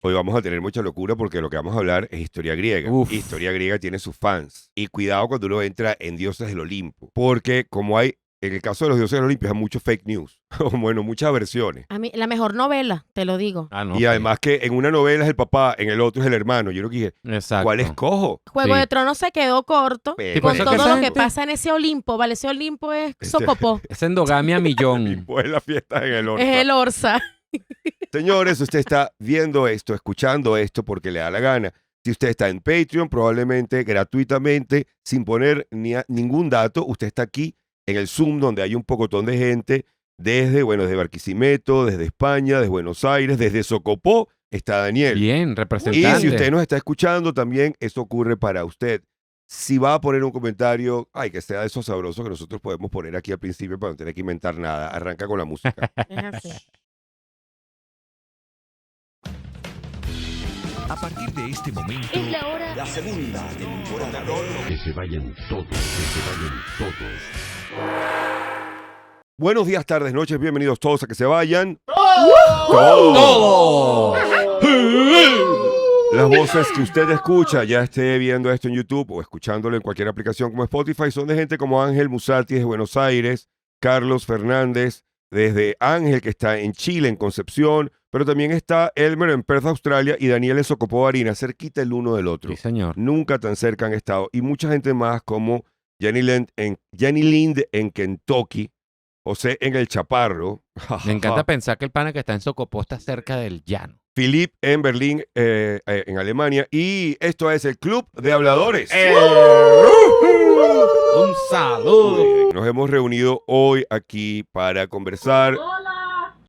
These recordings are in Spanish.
Hoy vamos a tener mucha locura porque lo que vamos a hablar es historia griega. Uf. Historia griega tiene sus fans. Y cuidado cuando uno entra en dioses del Olimpo. Porque como hay, en el caso de los dioses del Olimpo, hay muchos fake news. Bueno, muchas versiones. A mí, la mejor novela, te lo digo. Ah, no. Y además que en una novela es el papá, en el otro es el hermano. Yo no dije, Exacto. ¿cuál escojo? Juego Sí. de Tronos se quedó corto Pero- con Sí, por eso todo que lo esa que gente- pasa en ese Olimpo, ¿vale? Ese Olimpo es Ese- sopopó. Es endogamia Y millón. pues la fiesta en el horno. Es el Orsa. Señores, usted está viendo esto, escuchando esto porque le da la gana. Si usted está en Patreon, probablemente gratuitamente, sin poner ningún dato, usted está aquí en el Zoom donde hay un pocotón de gente desde Barquisimeto, desde España, desde Buenos Aires, desde Socopó está Daniel. Bien, Y representante. si usted nos está escuchando, también eso ocurre para usted. Si va a poner un comentario, que sea de esos sabrosos que nosotros podemos poner aquí al principio para no tener que inventar nada. Arranca con la música. Es así. A partir de este momento, Es la hora. La segunda temporada. Que se vayan todos, que se vayan todos. Buenos días, tardes, noches, bienvenidos todos a Que Se Vayan. ¡Todo! Las voces que usted escucha, ya esté viendo esto en YouTube o escuchándolo en cualquier aplicación como Spotify, son de gente como Ángel Musati desde Buenos Aires, Carlos Fernández desde Ángel, que está en Chile, en Concepción, pero también está Elmer en Perth, Australia, y Daniel en Socopó, Barinas, cerquita el uno del otro. Sí, señor. Nunca tan cerca han estado. Y mucha gente más como Jenny Lind en Kentucky, José en El Chaparro. Me encanta pensar que el pana que está en Socopó está cerca del llano. Philip en Berlín, en Alemania. Y esto es el Club de Habladores. Un saludo. Muy bien. Nos hemos reunido hoy aquí para conversar.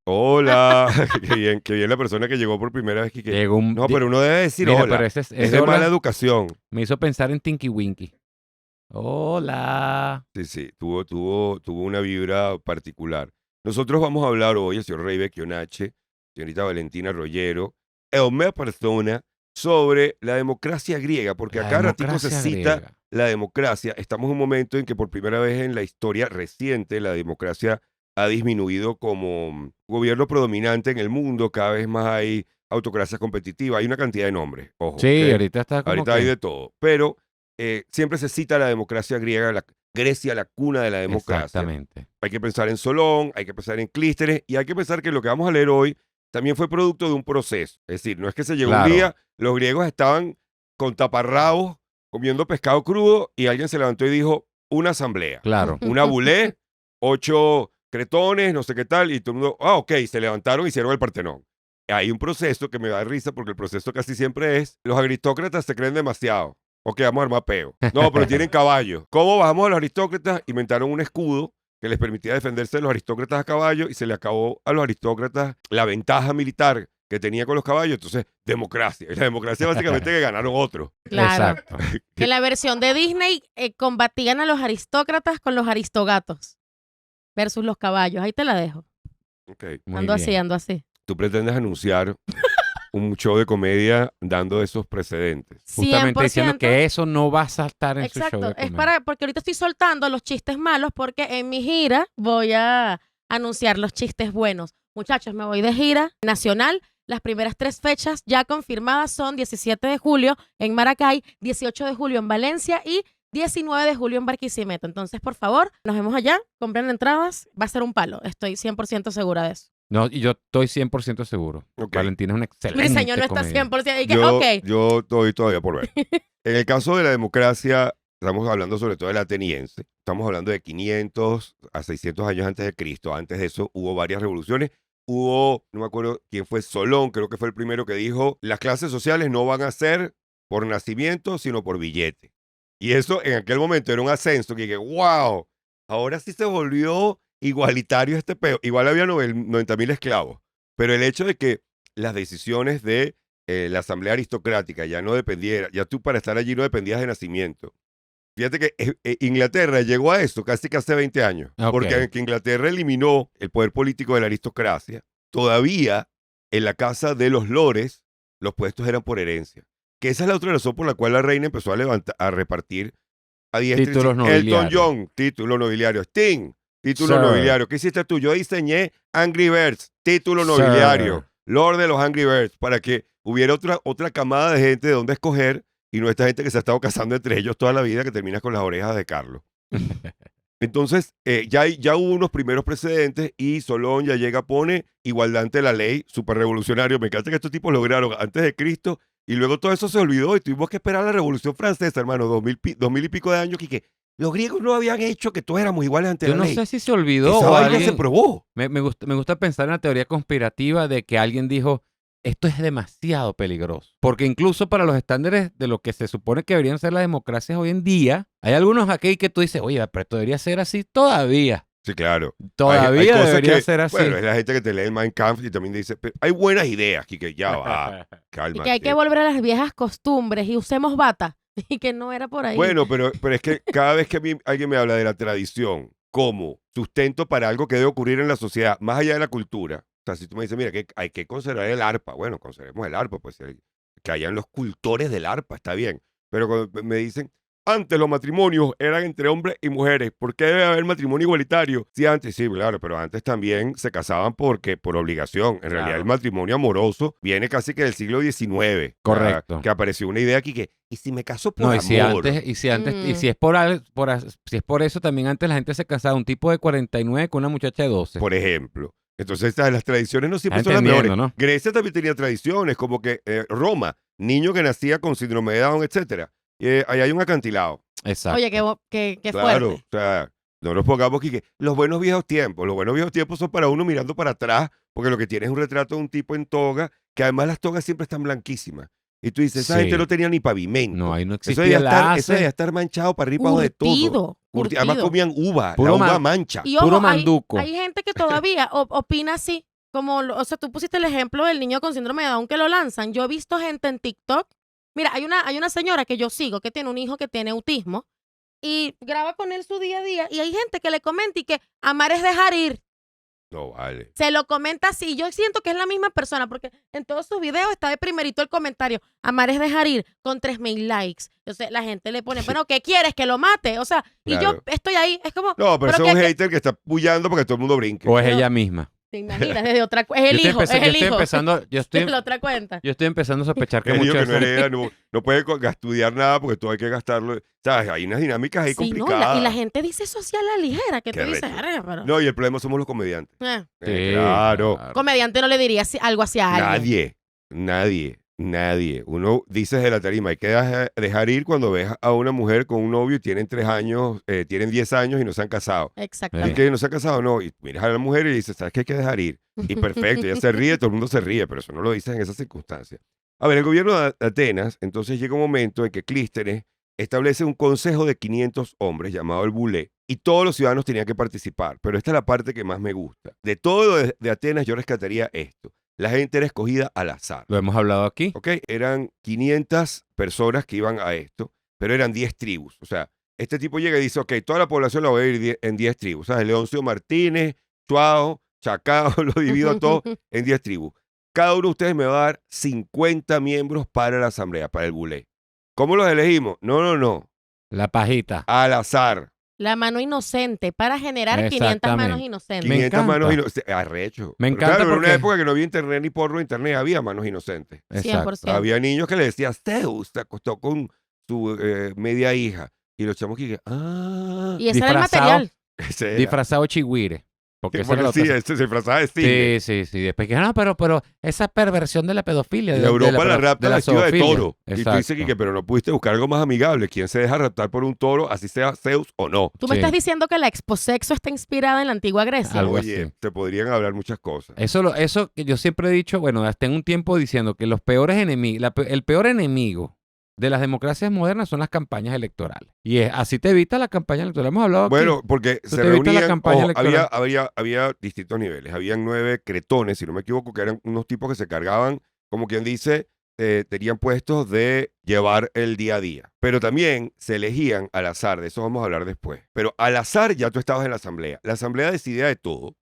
Hola. Qué bien la persona que llegó por primera vez. Que... Llegó un... No, pero uno debe decir Mira, hola. pero ese Es de hola mala educación. me hizo pensar en Tinky Winky. Hola. Sí, tuvo una vibra particular. Nosotros vamos a hablar hoy, el señor Rey Becchionache, señorita Valentina Rollero, Elmer Persona, sobre la democracia griega, porque La acá ratico se democracia cita griega. la democracia. Estamos en un momento en que por primera vez en la historia reciente la democracia ha disminuido como gobierno predominante en el mundo. Cada vez más hay autocracia competitiva. Hay una cantidad de nombres, ojo. Sí, ¿ok? ahorita está como Ahorita que... hay de todo. Pero siempre se cita la democracia griega, Grecia, la cuna de la democracia. Exactamente. Hay que pensar en Solón, hay que pensar en Clístenes y hay que pensar que lo que vamos a leer hoy también fue producto de un proceso. Es decir, no es que se llegó Claro. un día, los griegos estaban con taparrabos comiendo pescado crudo y alguien se levantó y dijo una asamblea, Claro. una bulé, 8 cretones, no sé qué tal, y todo el mundo, ok, se levantaron y hicieron el Partenón. Hay un proceso que me da risa porque el proceso casi siempre es, los aristócratas se creen demasiado. Ok, vamos a armar peo. No, pero tienen caballo. ¿Cómo bajamos a los aristócratas? Inventaron un escudo que les permitía defenderse de los aristócratas a caballo y se le acabó a los aristócratas la ventaja militar que tenía con los caballos. Entonces, democracia. Y la democracia básicamente que ganaron otros. Claro. Exacto. En la versión de Disney combatían a los aristócratas con los aristogatos versus los caballos. Ahí te la dejo. Ok. Muy Ando así, bien. ando así. Tú pretendes anunciar un show de comedia dando esos precedentes. Justamente diciendo 100%. que eso no va a saltar en su show Exacto, de es comedia. porque ahorita estoy soltando los chistes malos porque en mi gira voy a anunciar los chistes buenos. Muchachos, me voy de gira nacional. Las primeras 3 fechas ya confirmadas son 17 de julio en Maracay, 18 de julio en Valencia y 19 de julio en Barquisimeto. Entonces, por favor, nos vemos allá, compren entradas, va a ser un palo. Estoy 100% segura de eso. No, y yo estoy 100% seguro. Ok. Valentina es una excelente Mi señor no está comediante. 100%. Y que, Yo, ok, yo estoy todavía por ver. En el caso de la democracia, estamos hablando sobre todo del ateniense. Estamos hablando de 500 a 600 años antes de Cristo. Antes de eso hubo varias revoluciones. Hubo, no me acuerdo quién fue, Solón, creo que fue el primero que dijo, las clases sociales no van a ser por nacimiento, sino por billete. Y eso en aquel momento era un ascenso que dije, wow, ahora sí se volvió igualitario este peo. Igual había 90.000 esclavos. Pero el hecho de que las decisiones de la asamblea aristocrática ya no dependiera, ya tú para estar allí no dependías de nacimiento. Fíjate que Inglaterra llegó a eso casi que hace 20 años. Ok. Porque aunque Inglaterra eliminó el poder político de la aristocracia, todavía en la casa de los lores los puestos eran por herencia. Que esa es la otra razón por la cual la reina empezó a repartir a diestra y Títulos siniestra. Elton nobiliarios. John, título nobiliario. Sting, título Sir. nobiliario. ¿Qué hiciste tú? Yo diseñé Angry Birds, título Sir. nobiliario. Lord de los Angry Birds, para que hubiera otra camada de gente de donde escoger y no esta gente que se ha estado casando entre ellos toda la vida que termina con las orejas de Carlos. Entonces, ya hubo unos primeros precedentes y Solón ya llega, pone igualdad ante la ley, súper revolucionario. Me encanta que estos tipos lograron antes de Cristo y luego todo eso se olvidó y tuvimos que esperar la Revolución Francesa, hermano, 2000 y pico de años, que los griegos no habían hecho que todos éramos iguales ante Yo la no ley. sé si se olvidó Esa o vaina alguien... se probó. Me gusta pensar en la teoría conspirativa de que alguien dijo, esto es demasiado peligroso. Porque incluso para los estándares de lo que se supone que deberían ser las democracias hoy en día, hay algunos aquí que tú dices, oye, pero esto debería ser así todavía. Sí, claro. Todavía Hay cosas debería que, ser así. Bueno, es la gente que te lee el Mein Kampf y también dice, pero hay buenas ideas, que ya va, Y calma. que hay que volver a las viejas costumbres y usemos bata. Y que no era por ahí. Bueno, pero es que cada vez que a mí alguien me habla de la tradición como sustento para algo que debe ocurrir en la sociedad, más allá de la cultura, o sea, si tú me dices, mira, que hay que conservar el arpa, bueno, conservemos el arpa, pues que hayan los cultores del arpa, está bien. Pero cuando me dicen, antes los matrimonios eran entre hombres y mujeres, ¿por qué debe haber matrimonio igualitario? Sí, antes, sí, claro, pero antes también se casaban por obligación. En realidad el matrimonio amoroso viene casi que del siglo XIX. Correcto. Que apareció una idea aquí que, ¿y si me caso por No, amor? y si es si es por eso, también antes la gente se casaba, un tipo de 49 con una muchacha de 12. Por ejemplo. Entonces, las tradiciones no siempre Está son las mejores. entendiendo, ¿no? Grecia también tenía tradiciones, como que Roma, niño que nacía con síndrome de Down, etcétera. Ahí hay un acantilado. Exacto. Oye, qué Claro, fuerte. o sea, no nos pongamos aquí que los buenos viejos tiempos son para uno mirando para atrás, porque lo que tiene es un retrato de un tipo en toga, que además las togas siempre están blanquísimas. Y tú dices, esa Sí. gente no tenía ni pavimento. No, ahí no Eso existía eso debía estar manchado para arriba y para abajo de todo. Curtido. Además comían uva, Puro la uva man- mancha. Y ojo, Puro hay, manduco. hay gente que todavía opina así. O sea, tú pusiste el ejemplo del niño con síndrome de Down que lo lanzan. Yo he visto gente en TikTok. Mira, hay una señora que yo sigo que tiene un hijo que tiene autismo y graba con él su día a día. Y hay gente que le comenta y que amar es dejar ir. No vale. Se lo comenta así. Yo siento que es la misma persona porque en todos sus videos está de primerito el comentario. Amar es dejar ir con 3,000 likes. Entonces la gente le pone, bueno, ¿qué quieres? Que lo mate. O sea, y yo Claro. estoy ahí. Es como, No, pero eso ¿qué- es un qué- hater que está pullando para que todo el mundo brinque. O es Pero- ella misma. te imaginas, desde otra cuenta. Es el hijo, es el Yo estoy hijo. empezando, De la otra cuenta. yo estoy empezando a sospechar que El niño muchos que no hereda, no puede estudiar nada porque todo hay que gastarlo. ¿Sabes? Hay unas dinámicas ahí Sí, no, complicadas. y la gente dice eso así a la ligera, que Qué tú dices, recho. "Arre, pero". No, y el problema somos los comediantes. Eh, Claro. Comediante no le diría algo así a alguien. Nadie. Uno dice de la tarima, hay que dejar ir cuando ves a una mujer con un novio y tienen 3 años, tienen 10 años y no se han casado. ¿Y Exactamente. que no se han casado? No. Y miras a la mujer y dices, ¿sabes qué hay que dejar ir? Y perfecto, ella se ríe, todo el mundo se ríe, pero eso no lo dices en esas circunstancias. A ver, el gobierno de Atenas, entonces llega un momento en que Clístenes establece un consejo de 500 hombres llamado el Bulé y todos los ciudadanos tenían que participar, pero esta es la parte que más me gusta. De todo de Atenas yo rescataría esto. La gente era escogida al azar. Lo hemos hablado aquí. ¿Ok? Eran 500 personas que iban a esto, pero eran 10 tribus. O sea, este tipo llega y dice, ok, toda la población la voy a dividir en 10 tribus. ¿Sabes? Leoncio Martínez, Chuao, Chacao, lo divido a todos en 10 tribus. Cada uno de ustedes me va a dar 50 miembros para la asamblea, para el bulé. ¿Cómo los elegimos? No. La pajita. Al azar. La mano inocente para generar 500 Exactamente. manos inocentes. 500 encanta. manos inocentes. Arrecho. Me Pero encanta claro, en una porque- época que no había internet ni porno de internet, había manos inocentes. 100%. Había niños que le decían, Zeus se acostó con su media hija. Y los chamos que, Y ese era el Disfrazado. material. ese era. Disfrazado chigüire. Porque esa era la Porque sí, otra- este se disfrazaba de cine. Sí. Después que, no, pero esa perversión de la pedofilia. En de Europa la rapta la vestido de zoofilia. toro. Y tú Exacto. dices que, pero no pudiste buscar algo más amigable. ¿Quién se deja raptar por un toro, así sea Zeus o no? Tú me Sí. estás diciendo que la exposexo está inspirada en la antigua Grecia. Algo Oye, así. te podrían hablar muchas cosas. Eso que yo siempre he dicho, bueno, hasta en un tiempo diciendo que los peores enemigos, el peor enemigo de las democracias modernas son las campañas electorales. Y así te evita la campaña electoral. Hemos hablado aquí. Bueno, porque Tú se te viste la reunían, campaña ojo, electoral. había distintos niveles. Habían 9 cretones, si no me equivoco, que eran unos tipos que se cargaban, como quien dice, tenían puestos de llevar el día a día. Pero también se elegían al azar, de eso vamos a hablar después. Pero al azar ya tú estabas en la asamblea. La asamblea decidía de todo,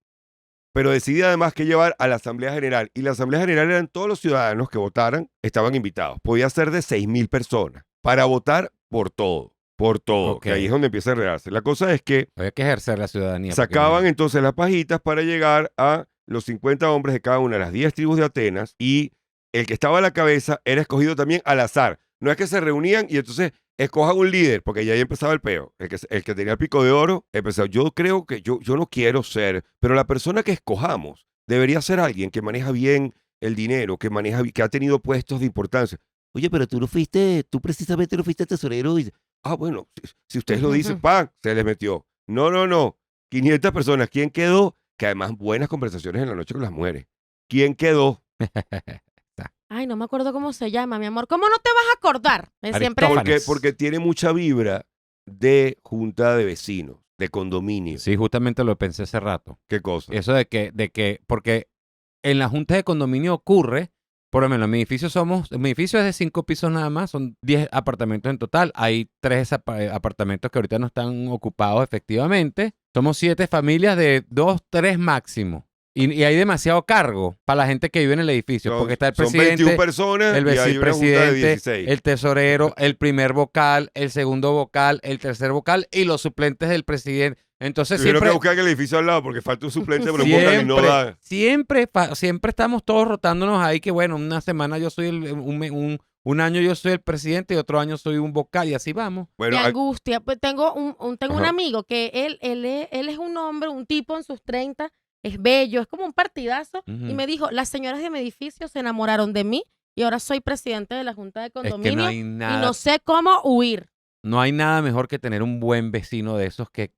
pero decidía además que llevar a la asamblea general. Y la asamblea general eran todos los ciudadanos que votaran, estaban invitados. Podía ser de 6,000 personas para votar por todo. Por todo. Ok. Que ahí es donde empieza a enredarse. La cosa es que Había que ejercer la ciudadanía. porque sacaban no- entonces las pajitas para llegar a los 50 hombres de cada una de las 10 tribus de Atenas y el que estaba a la cabeza era escogido también al azar. No es que se reunían y entonces escojan un líder, porque ya ahí empezaba el peo. El que tenía el pico de oro empezó. Yo creo que yo no quiero ser, pero la persona que escojamos debería ser alguien que maneja bien el dinero, que ha tenido puestos de importancia. Oye, pero tú precisamente no fuiste tesorero. Bueno, si ustedes lo dicen, ¡pam! Se les metió. No. 500 personas. ¿Quién quedó? Que además buenas conversaciones en la noche con las mujeres. ¿Quién quedó? Ay, no me acuerdo cómo se llama, mi amor. ¿Cómo no te vas a acordar? Siempre Aristófanes. Porque tiene mucha vibra de junta de vecinos, de condominio. Sí, justamente lo pensé hace rato. ¿Qué cosa? Eso de que, porque en las juntas de condominio ocurre, por lo menos mi edificio es de 5 pisos nada más, son 10 apartamentos en total. Hay 3 apartamentos que ahorita no están ocupados efectivamente. Somos 7 familias de 2, 3 máximo. Y hay demasiado cargo para la gente que vive en el edificio, porque está el Son presidente, 21 personas el y hay una junta de vicepresidente, 16. el tesorero, el primer vocal, el segundo vocal, el tercer vocal y los suplentes del presidente. Entonces Tuvieron siempre, que buscar en el edificio al lado porque falta un suplente, pero vocal y no da. siempre estamos todos rotándonos ahí que bueno, una semana yo soy un año yo soy el presidente y otro año soy un vocal y así vamos. Bueno, me angustia. Pues tengo un Ajá. amigo que él es un hombre, un tipo en sus 30, es bello, es como un partidazo. Ujú. Y me dijo, las señoras de mi edificio se enamoraron de mí y ahora soy presidente de la junta de Es que condominio no hay y nada, no sé cómo huir. no hay nada mejor que tener un buen vecino de esos que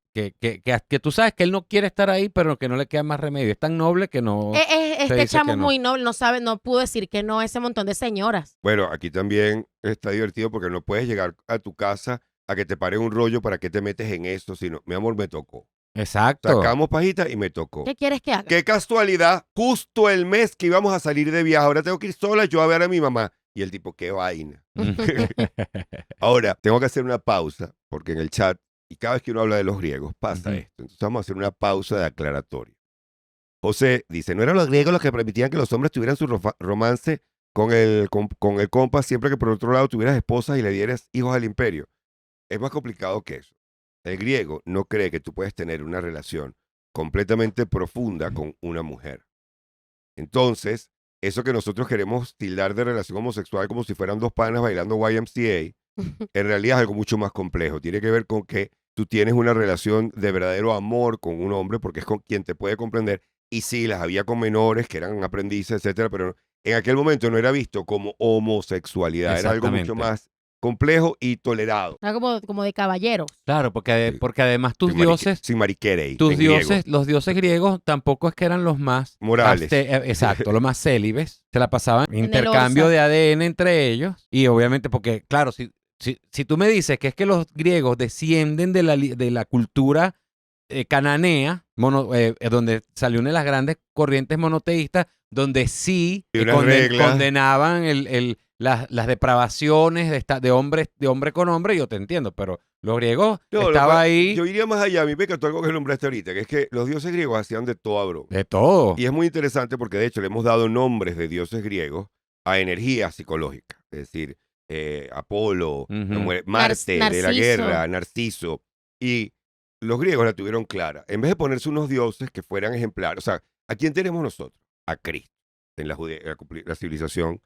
tú sabes que él no quiere estar ahí, pero que no le queda más remedio. Es tan noble que no. Este dice chamo que es no. muy noble, no pudo decir que no a ese montón de señoras. Bueno, aquí también está divertido porque no puedes llegar a tu casa a que te pare un rollo para que te metes en esto, sino, mi amor, me tocó. Exacto. Sacamos pajita y me tocó. ¿Qué quieres que haga? Qué casualidad, justo el mes que íbamos a salir de viaje, ahora tengo que ir sola yo a ver a mi mamá. Y el tipo, qué vaina. Ahora, tengo que hacer una pausa, porque en el chat, y cada vez que uno habla de los griegos, pasa Ujú. esto. Entonces vamos a hacer una pausa de aclaratorio. José dice, ¿no eran los griegos los que permitían que los hombres tuvieran su romance con el compa siempre que por otro lado tuvieras esposas y le dieras hijos al imperio? Es más complicado que eso. El griego no cree que tú puedes tener una relación completamente profunda con una mujer. Entonces, eso que nosotros queremos tildar de relación homosexual como si fueran dos panas bailando YMCA, en realidad es algo mucho más complejo. Tiene que ver con que tú tienes una relación de verdadero amor con un hombre porque es con quien te puede comprender. Y sí, las había con menores que eran aprendices, etcétera, pero en aquel momento no era visto como homosexualidad. Era algo mucho Exactamente. más complejo y tolerado. Era como de caballeros. Claro, porque además tus Sin dioses, mariquerei, en griego. los dioses griegos tampoco es que eran los más Morales. exacto, los más célibes. Se la pasaban el intercambio Osa. de ADN entre ellos. Y obviamente, porque, claro, si tú me dices que es que los griegos descienden de la cultura cananea, donde salió una de las grandes corrientes monoteístas, donde sí Y unas reglas. condenaban las depravaciones de hombre con hombre, yo te entiendo, pero los griegos No, estaba ahí Yo iría más allá. A mí me encantó algo que nombraste ahorita, que es que los dioses griegos hacían de todo a broma. de todo. Y es muy interesante porque de hecho le hemos dado nombres de dioses griegos a energías psicológicas. Es decir, Apolo, Ujú. Marte de la Narciso. guerra, Narciso. Y los griegos la tuvieron clara. En vez de ponerse unos dioses que fueran ejemplares, o sea, ¿a quién tenemos nosotros? A Cristo, en la civilización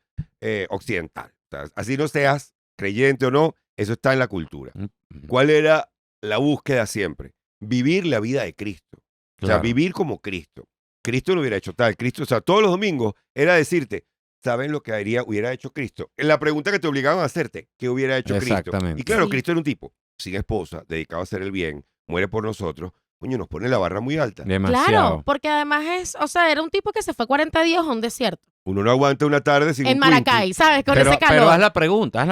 occidental. O sea, así no seas creyente o no, eso está en la cultura. ¿Cuál era la búsqueda siempre? Vivir la vida de Cristo. O sea, Claro. vivir como Cristo. Cristo lo hubiera hecho tal. Cristo, o sea, todos los domingos era decirte, ¿saben lo que hubiera hecho Cristo? La pregunta que te obligaban a hacerte, ¿qué hubiera hecho Cristo? Exactamente. Y claro, Sí. Cristo era un tipo sin esposa, dedicado a hacer el bien, muere por nosotros. Coño, nos pone la barra muy alta. Demasiado. Claro, porque además era un tipo que se fue 40 días a un desierto. Uno no aguanta una tarde sin En un Twinkie. Maracay, ¿sabes? Con Pero ese calor. pero haz la pregunta.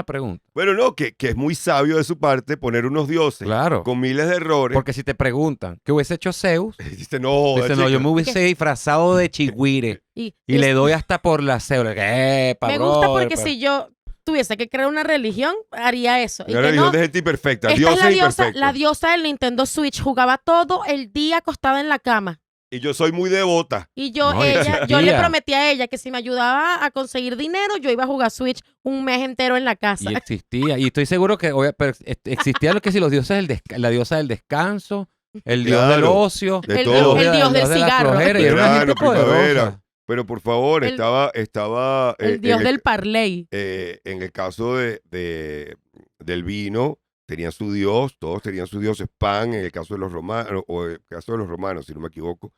Bueno, no, que es muy sabio de su parte poner unos dioses Claro. con miles de errores. Porque si te preguntan, ¿qué hubiese hecho Zeus? Dice, no, Dice, no, yo me hubiese disfrazado de chigüire Y y le doy hasta por la cédula. me gusta porque si yo tuviese que crear una religión, haría eso. Y Una que religión no, de gente imperfecta. esta Dioses es imperfectos. la diosa del Nintendo Switch. Jugaba todo el día acostada en la cama. Y yo soy muy devota. Y yo, No, yo le existía. prometí a ella que si me ayudaba a conseguir dinero, yo iba a jugar Switch un mes entero en la casa. Y existía. Y estoy seguro que pero existía lo que si los dioses la diosa del descanso, el dios del Claro, ocio, de El- todo. el dios del de la cigarro. flojera, y era una gente Verano, primavera. poderosa. Pero por favor, El- estaba El dios del parley. en el caso del vino, tenían su dios, todos tenían su dios, Pan, en el caso de los romanos, o en el caso de los romanos, si no me equivoco.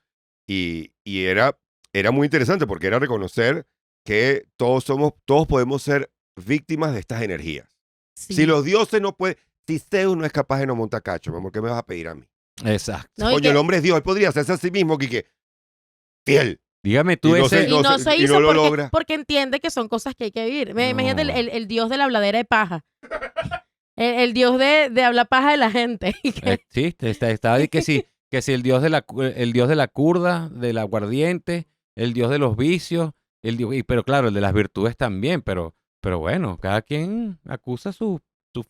Y era muy interesante porque era reconocer que todos podemos ser víctimas de estas energías. Sí. Si los dioses no pueden, si Zeus no es capaz de no montar cacho, mi amor, ¿qué me vas a pedir a mí? Exacto. No, y Coño, que- el hombre es Dios, él podría hacerse a sí mismo, Quique. Fiel. Dígame tú Y no ese... sé- y no se- se y hizo no lo porque, logra. porque entiende que son cosas que hay que vivir. No. Imagínate el dios de la habladera de paja. El dios de hablar paja de la gente. Sí, estaba de que si el dios de la curda, del aguardiente, el dios de los vicios, pero claro, el de las virtudes también, pero bueno, cada quien acusa sus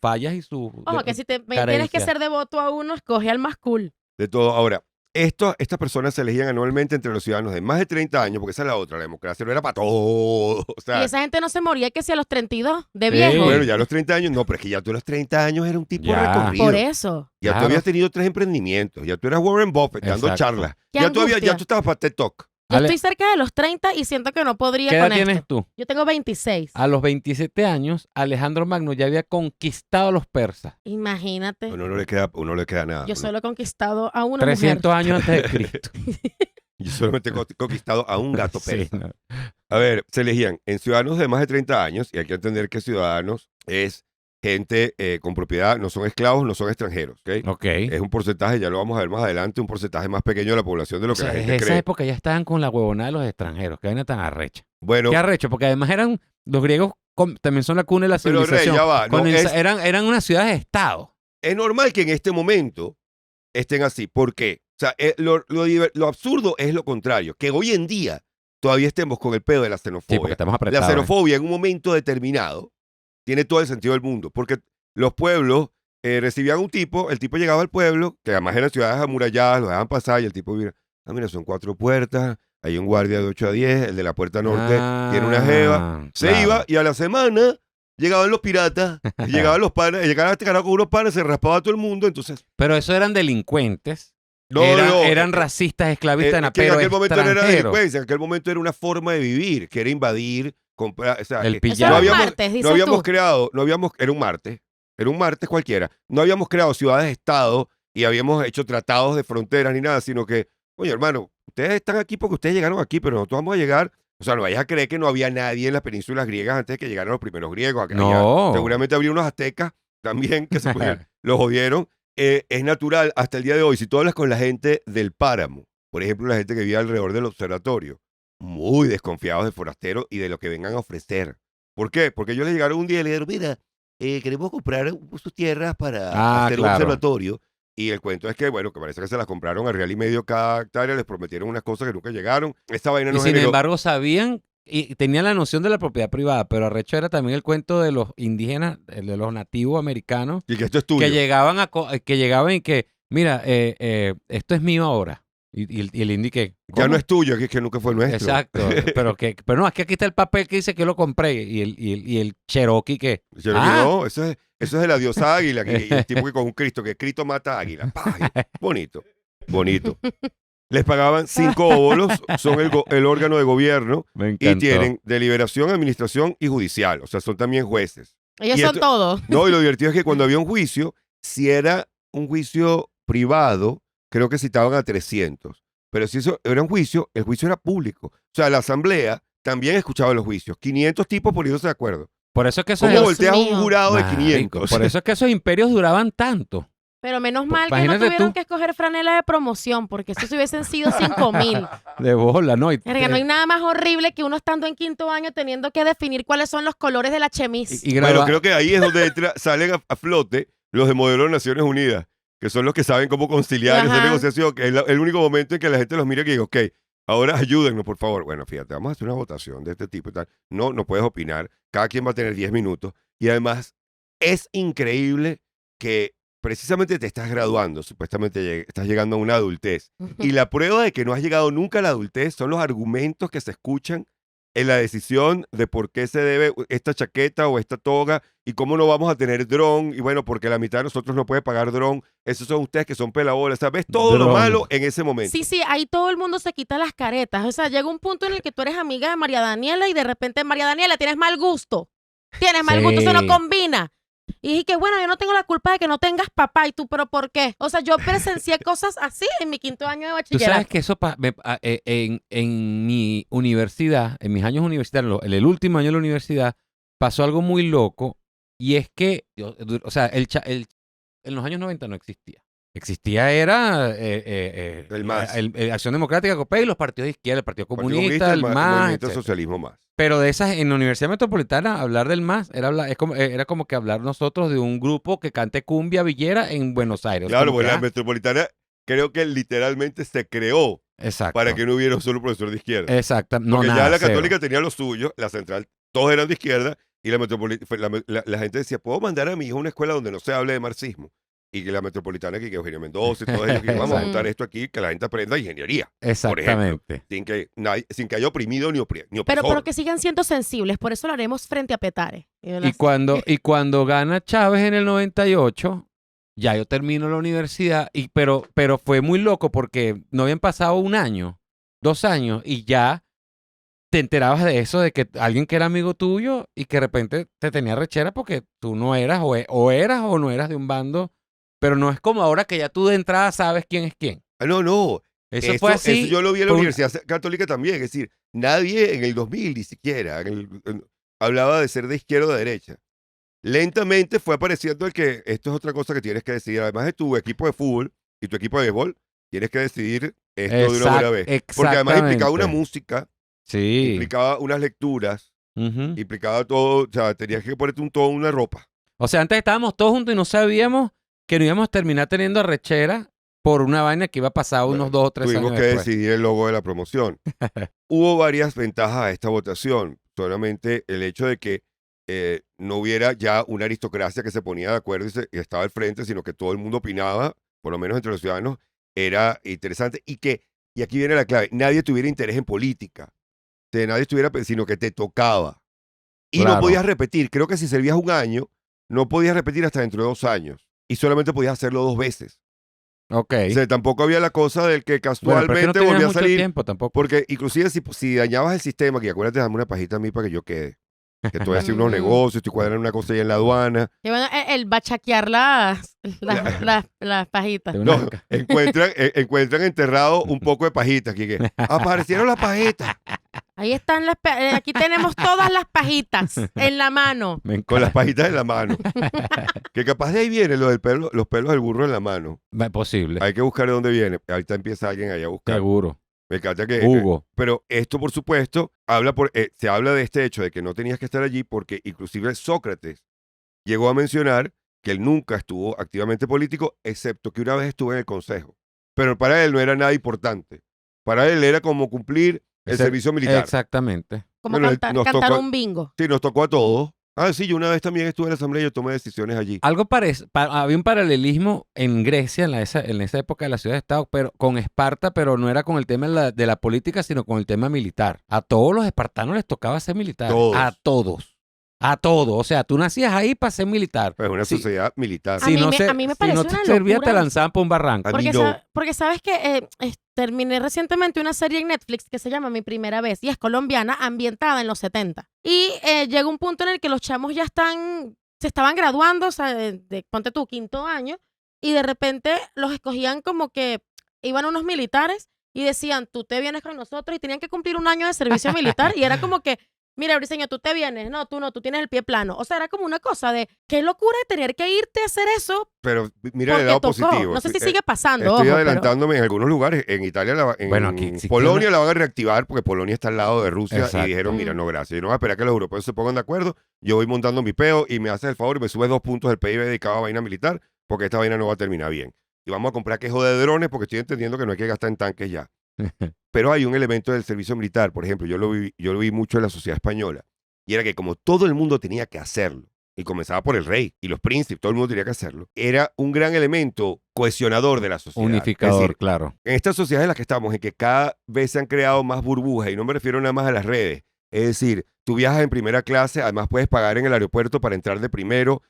fallas y sus Ojo, que si tienes que carencias. ser devoto a uno, escoge al más cool. De todo. Ahora, estas personas se elegían anualmente entre los ciudadanos de más de 30 años, porque esa es la otra, la democracia no era para todos. O sea, Y esa gente no se moría que si a los 32, de Sí. viejo. bueno, ya a los 30 años, no, pero es que ya tú a los 30 años eras un tipo Ya. recorrido. Por eso. Ya Claro. tú habías tenido 3 emprendimientos, ya tú eras Warren Buffett dando Exacto. charlas. Qué Ya tú angustia. estabas para TED Talk. Yo Ale, estoy cerca de los 30 y siento que no podría ¿qué edad con tienes esto. tú? Yo tengo 26. A los 27 años, Alejandro Magno ya había conquistado a los persas. Imagínate. Uno no le queda nada. Yo Uno- solo he conquistado a una 300 mujer. años antes de Cristo. Yo solamente he conquistado a un gato Sí, persa. no. A ver, se elegían en ciudadanos de más de 30 años, y hay que entender que ciudadanos es gente con propiedad, no son esclavos, no son extranjeros, ¿ok? Ok. Es un porcentaje, ya lo vamos a ver más adelante, un porcentaje más pequeño de la población de lo O que sea, la en gente esa cree. época ya estaban con la huevonada de los extranjeros. Qué vaina tan arrecha. Bueno, Qué arrecho, porque además los griegos también son la cuna de la pero Rey, civilización. ya va. No, Eran unas ciudades-estado. es normal que en este momento estén así. ¿Por qué? O sea, lo absurdo es lo contrario, que hoy en día todavía estemos con el pedo de la Sí, porque xenofobia. estamos La apretados. xenofobia en un momento determinado tiene todo el sentido del mundo, porque los pueblos recibían un tipo, el tipo llegaba al pueblo, que además eran ciudades amuralladas, lo dejaban pasar y el tipo mira, mira, son 4 puertas, hay un guardia de 8 a 10, el de la puerta norte tiene una jeva, se claro. iba y a la semana llegaban los piratas, y llegaban los panas, llegaba este carajo con unos panas, se raspaba a todo el mundo, entonces... Pero eso eran delincuentes. No, eran racistas, esclavistas, que en pero aquel momento no era extranjeros. delincuencia, en aquel momento era una forma de vivir, que era invadir, comprar, o sea, El no pillado. Eso era un habíamos, martes, dices no habíamos tú. creado, era un martes cualquiera, no habíamos creado ciudades-estado y habíamos hecho tratados de fronteras ni nada, sino que, oye hermano, ustedes están aquí porque ustedes llegaron aquí, pero nosotros vamos a llegar, o sea, no vayas a creer que no había nadie en las penínsulas griegas antes de que llegaran los primeros griegos. Acá No. seguramente habría unos aztecas también que los jodieron. Es natural hasta el día de hoy, si tú hablas con la gente del páramo, por ejemplo, la gente que vive alrededor del observatorio, muy desconfiados de forasteros y de lo que vengan a ofrecer. ¿Por qué? Porque ellos les llegaron un día y le dijeron, mira, queremos comprar sus tierras para hacer un claro. observatorio. Y el cuento es que, bueno, que parece que se las compraron a real y medio cada hectárea, les prometieron unas cosas que nunca llegaron. Esta vaina Y no sin generó... embargo sabían y tenían la noción de la propiedad privada, pero arrecho era también el cuento de los indígenas, el de los nativos americanos, Y que esto es tuyo. que llegaban y que, mira, esto es mío ahora. Y el indie que... Ya ¿cómo? no es tuyo, que es que nunca fue nuestro. Exacto, pero no, es que aquí está el papel que dice que yo lo compré y el Cherokee que... Yo le digo, no, eso es de la diosa águila, y el tipo que con un Cristo, que Cristo mata águila. ¡Pah! Bonito, bonito. Les pagaban 5 óbolos, son el órgano de gobierno Me y encantó. tienen deliberación, administración y judicial. O sea, son también jueces. Ellos Y son esto- todos. No, y lo divertido es que cuando había un juicio, si era un juicio privado, creo que citaban a 300. Pero si eso era un juicio, el juicio era público. O sea, la asamblea también escuchaba los juicios. 500 tipos poniéndose de acuerdo. Por eso es que esos... ¿Cómo Dios volteas a un mío. jurado de Marico, 500? por eso es que esos imperios duraban tanto. Pero menos mal que no Imagínate tuvieron tú. que escoger franela de promoción, porque eso se hubiesen sido 5,000. De bola, ¿no? Verga, no hay nada más horrible que uno estando en quinto año teniendo que definir cuáles son los colores de la chemise. Y Bueno, creo que ahí es donde salen a flote los de modelo de Naciones Unidas, que son los que saben cómo conciliar y hacer Ajá. negociación, que es el único momento en que la gente los mira y dice, ok, ahora ayúdennos, por favor. Bueno, fíjate, vamos a hacer una votación de este tipo y tal. No puedes opinar. Cada quien va a tener 10 minutos. Y además, es increíble que precisamente te estás graduando, supuestamente estás llegando a una adultez. Y la prueba de que no has llegado nunca a la adultez son los argumentos que se escuchan en la decisión de por qué se debe esta chaqueta o esta toga y cómo no vamos a tener dron y bueno, porque la mitad de nosotros no puede pagar dron. Esos son ustedes que son pelabolas. O sea, ves todo lo Dron. malo en ese momento. Sí, sí, ahí todo el mundo se quita las caretas. O sea, llega un punto en el que tú eres amiga de María Daniela y de repente, María Daniela, tienes mal gusto. Tienes mal gusto, eso no Sí. combina. Y dije que bueno, yo no tengo la culpa de que no tengas papá. Y tú, ¿pero por qué? O sea, yo presencié cosas así en mi 5º año de Tú bachillerato. sabes que eso en mi universidad, en mis años universitarios, en el último año de la universidad, pasó algo muy loco y es que, o sea, en los años 90 no existía. Existía era El MAS. Acción Democrática, COPEI, y los partidos de izquierda, el Partido Partido Comunista, el MAS, Movimiento etcétera. Socialismo Más. Pero de esas, en la Universidad Metropolitana, hablar del MAS era como que hablar nosotros de un grupo que cante cumbia villera en Buenos Aires. Claro, Como porque que, la metropolitana creo que literalmente se creó exacto. para que no hubiera un solo profesor de izquierda. Exacto. No, Porque nada, ya la cero. católica tenía lo suyo, la central, todos eran de izquierda, y la gente decía, ¿puedo mandar a mi hijo a una escuela donde no se hable de marxismo? Y que la metropolitana, que Eugenio Mendoza y todos ellos, que vamos a Exacto. montar esto aquí, que la gente aprenda ingeniería, Exactamente. sin que haya oprimido ni Pero opresor. que sigan siendo sensibles, por eso lo haremos frente a Petare. Y cuando gana Chávez en el 98, ya yo termino la universidad, pero fue muy loco porque no habían pasado 1 año, 2 años, y ya te enterabas de eso, de que alguien que era amigo tuyo y que de repente te tenía rechera porque tú no eras o eras o no eras de un bando, pero no es como ahora que ya tú de entrada sabes quién es quién. No. Eso fue así. Eso yo lo vi en la fue un- Universidad Católica también. Es decir, nadie en el 2000 ni siquiera hablaba de ser de izquierda o de derecha. Lentamente fue apareciendo el que esto es otra cosa que tienes que decidir. Además de tu equipo de fútbol y tu equipo de béisbol, tienes que decidir esto de una buena vez. Porque además implicaba una exactamente. música, Sí. implicaba unas lecturas, Ujú. implicaba todo. O sea, tenías que ponerte una ropa. O sea, antes estábamos todos juntos y no sabíamos que no íbamos a terminar teniendo arrechera por una vaina que iba a pasar unos 2 o 3 años Tuvimos que después. decidir el logo de la promoción. Hubo varias ventajas a esta votación. Solamente el hecho de que no hubiera ya una aristocracia que se ponía de acuerdo y estaba al frente, sino que todo el mundo opinaba, por lo menos entre los ciudadanos, era interesante. Y aquí viene la clave, nadie tuviera interés en política. O sea, nadie estuviera, sino que te tocaba. Y no Claro. podías repetir. Creo que si servías 1 año, no podías repetir hasta dentro de 2 años. Y solamente podías hacerlo 2 veces. Ok. O sea, tampoco había la cosa del que Bueno, pero es que no casualmente tenías volvía a mucho salir. tiempo tampoco. Porque inclusive si dañabas el sistema, que acuérdate, dame una pajita a mí para que yo quede. Que estoy haciendo unos negocios, estoy cuadrando una cosa ahí en la aduana. Y bueno, él va a chaquear las pajitas. De una- No, encuentran enterrado un poco de pajitas. Que aparecieron las pajitas. Ahí están aquí tenemos todas las pajitas en la mano. Me Con las encanta. pajitas en la mano. Que capaz de ahí viene lo del pelo, los pelos del burro en la mano. Posible. Hay que buscar de dónde viene. Ahorita empieza alguien allá a buscar. Seguro. Me encanta que... Hugo. Pero esto, por supuesto, se habla de este hecho de que no tenías que estar allí porque inclusive Sócrates llegó a mencionar que él nunca estuvo activamente político, excepto que una vez estuvo en el consejo. Pero para él no era nada importante. Para él era como cumplir el Ese- servicio militar. Exactamente. Como Bueno, nos cantar tocó- un bingo. Sí, nos tocó a todos. Ah, sí, yo una vez también estuve en la asamblea y yo tomé decisiones allí. Algo había un paralelismo en Grecia en esa época de la ciudad-estado, pero con Esparta, pero no era con el tema de la política, sino con el tema militar. A todos los espartanos les tocaba ser militar. Todos. A todos. A todos. O sea, tú nacías ahí para ser militar. Es una Sí. sociedad militar. A mí me si parece no te una servía, locura. te lanzaban por un barranco. A mí Porque, no. porque sabes que terminé recientemente una serie en Netflix que se llama Mi Primera Vez y es colombiana, ambientada en los 70. Y llega un punto en el que los chamos ya se estaban graduando, o sea, ponte tú, 5º año, y de repente los escogían como que iban unos militares y decían, tú te vienes con nosotros y tenían que cumplir 1 año de servicio militar y era como que, mira, Briseño, tú te vienes, no, tú tienes el pie plano. O sea, era como una cosa de, qué locura de tener que irte a hacer eso Pero mira el porque lado tocó. positivo. No sé si Sí, sigue pasando, Estoy ojo, pero- adelantándome en algunos lugares. En Italia, en Bueno, aquí existe Polonia la van a reactivar porque Polonia está al lado de Rusia Exacto. y dijeron, mira, Mm. no, gracias. Yo no voy a esperar que los europeos se pongan de acuerdo. Yo voy montando mi peo y me haces el favor y me subes 2 puntos del PIB dedicado a vaina militar porque esta vaina no va a terminar bien. Y vamos a comprar quejo de drones porque estoy entendiendo que no hay que gastar en tanques ya. Pero hay un elemento del servicio militar. Por ejemplo, yo lo vi mucho en la sociedad española. Y era que como todo el mundo tenía que hacerlo, y comenzaba por el rey y los príncipes, todo el mundo tenía que hacerlo, era un gran elemento cohesionador de la sociedad. Unificador, Es decir, claro. en esta sociedad en la que estamos, en que cada vez se han creado más burbujas, y no me refiero nada más a las redes, Es decir, tú viajas en primera clase, además puedes pagar en el aeropuerto para entrar de primero,